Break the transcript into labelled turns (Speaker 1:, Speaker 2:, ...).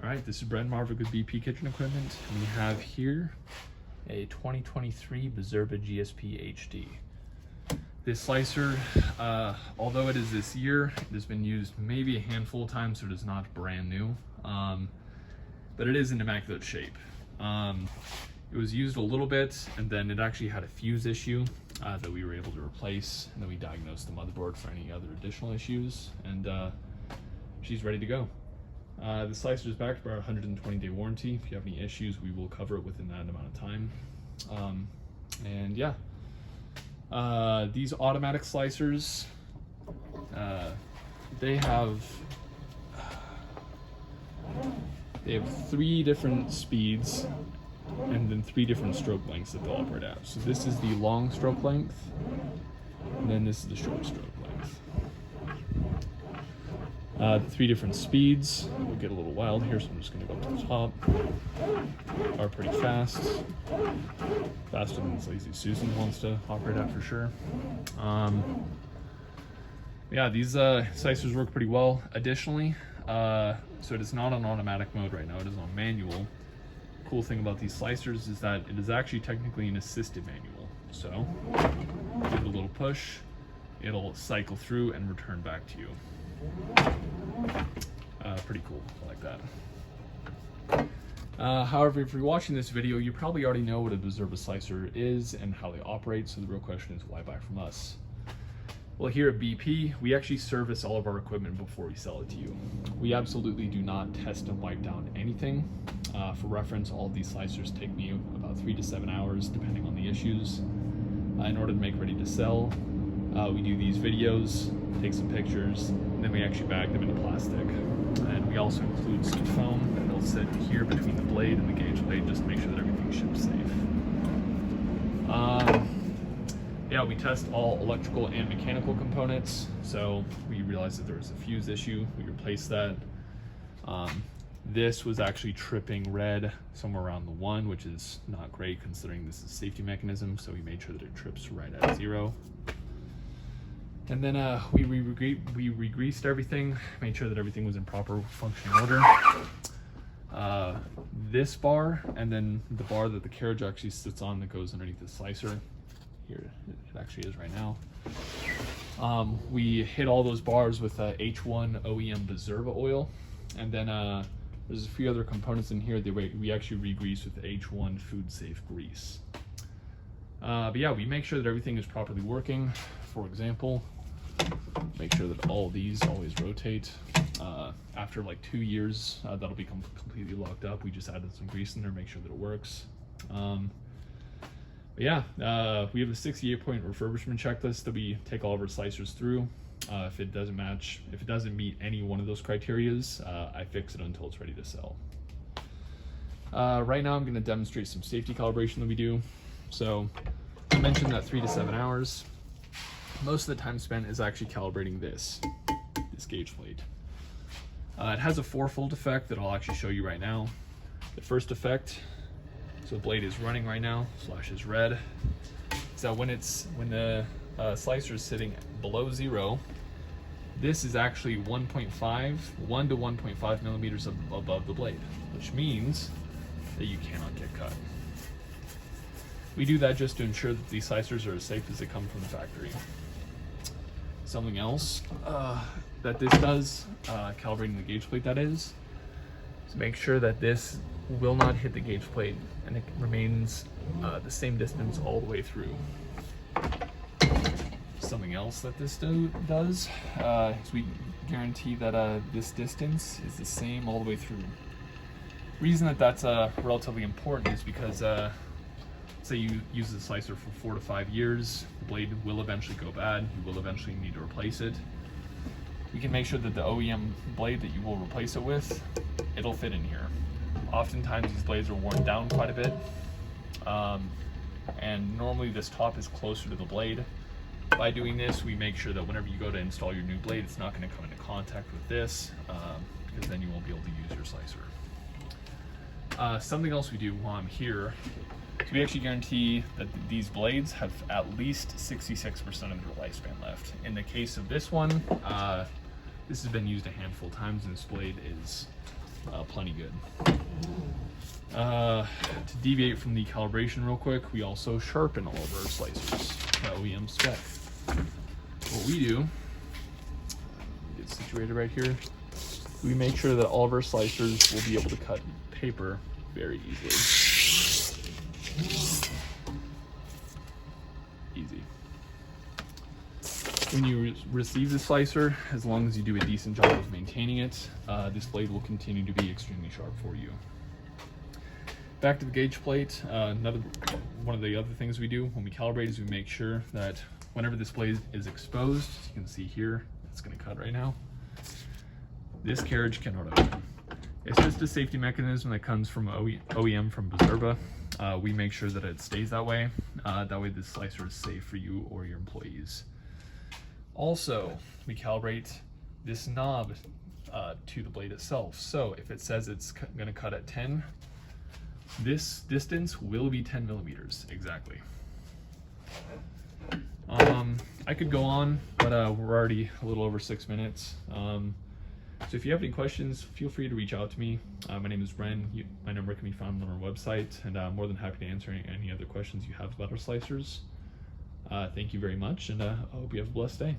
Speaker 1: All right, this is Brent Marvick with BP Kitchen Equipment. We have here a 2023 Bizerba GSP HD. This slicer, although it is this year, it has been used maybe a handful of times, so it is not brand new, but it is in immaculate shape. It was used a little bit, and then it actually had a fuse issue that we were able to replace, and then we diagnosed the motherboard for any other additional issues, and she's ready to go. The slicer is backed by our 120-day warranty. If you have any issues, we will cover it within that amount of time. And yeah, these automatic slicers, they have 3 different speeds and then 3 different stroke lengths that they'll operate at. So this is the long stroke length, and then this is the short stroke length. The 3 different speeds, we'll get a little wild here, so I'm just going to go to the top, are pretty fast, faster than this Lazy Susan wants to operate at for sure. Yeah, these slicers work pretty well. Additionally, so it is not on automatic mode right now, it is on manual. Cool thing about these slicers is that it is actually technically an assisted manual. So, give it a little push, it'll cycle through and return back to you. Pretty cool, I like that. However, if you're watching this video, you probably already know what a Bizerba slicer is and how they operate, so the real question is, why buy from us? Well, here at BP, we actually service all of our equipment before we sell it to you. We absolutely do not test and wipe down anything. For reference, all of these slicers take me about 3 to 7 hours, depending on the issues, in order to make ready to sell. We do these videos, take some pictures, and then we actually bag them into plastic. And we also include some foam that'll sit here between the blade and the gauge blade just to make sure that everything ships safe. Yeah, we test all electrical and mechanical components. So we realized that there was a fuse issue, we replaced that. This was actually tripping red somewhere around the 1, which is not great considering this is a safety mechanism, so we made sure that it trips right at 0. And then we re-greased everything, made sure that everything was in proper functioning order. This bar, and then the bar that the carriage actually sits on that goes underneath the slicer. Here it actually is right now. We hit all those bars with H1 OEM Bizerba oil, and then there's a few other components in here that we actually re-grease with H1 Food Safe grease. But yeah, we make sure that everything is properly working. For example, make sure that all of these always rotate. After like 2 years, that'll become completely locked up. We just added some grease in there, make sure that it works. But yeah, we have a 68-point refurbishment checklist that we take all of our slicers through. If it doesn't match, if it doesn't meet any one of those criterias, I fix it until it's ready to sell. Right now, I'm going to demonstrate some safety calibration that we do. So I mentioned that 3 to 7 hours. Most of the time spent is actually calibrating this gauge plate. It has a 4-fold effect that I'll actually show you right now. The first effect, so the blade is running right now, flashes red, is that when the slicer is sitting below 0, this is actually 1 to 1.5 millimeters above the blade, which means that you cannot get cut. We do that just to ensure that these slicers are as safe as they come from the factory. Something else that this does, calibrating the gauge plate that is make sure that this will not hit the gauge plate and it remains the same distance all the way through. Something else that this does is we guarantee that this distance is the same all the way through. Reason that that's relatively important is because say you use the slicer for 4 to 5 years, the blade will eventually go bad, you will eventually need to replace it. We can make sure that the OEM blade that you will replace it with, it'll fit in here. Oftentimes these blades are worn down quite a bit, and normally this top is closer to the blade. By doing this, we make sure that whenever you go to install your new blade, it's not going to come into contact with this, because then you won't be able to use your slicer. Something else we do while I'm here, so we actually guarantee that these blades have at least 66% of their lifespan left. In the case of this one, this has been used a handful of times, and this blade is plenty good. To deviate from the calibration real quick, we also sharpen all of our slicers, OEM spec. What we do, get situated right here, we make sure that all of our slicers will be able to cut paper very easily. Easy. When you receive the slicer, as long as you do a decent job of maintaining it, this blade will continue to be extremely sharp for you. Back to the gauge plate, one of the other things we do when we calibrate is we make sure that whenever this blade is exposed, as you can see here, it's going to cut right now, this carriage cannot open. It's just a safety mechanism that comes from OEM from Bizerba. We make sure that it stays that way. That way the slicer is safe for you or your employees. Also, we calibrate this knob to the blade itself. So if it says it's going to cut at 10, this distance will be 10 millimeters exactly. I could go on, but we're already a little over 6 minutes. So if you have any questions, feel free to reach out to me. My name is Ren. My number can be found on our website, and I'm more than happy to answer any other questions you have about our slicers. Thank you very much, and I hope you have a blessed day.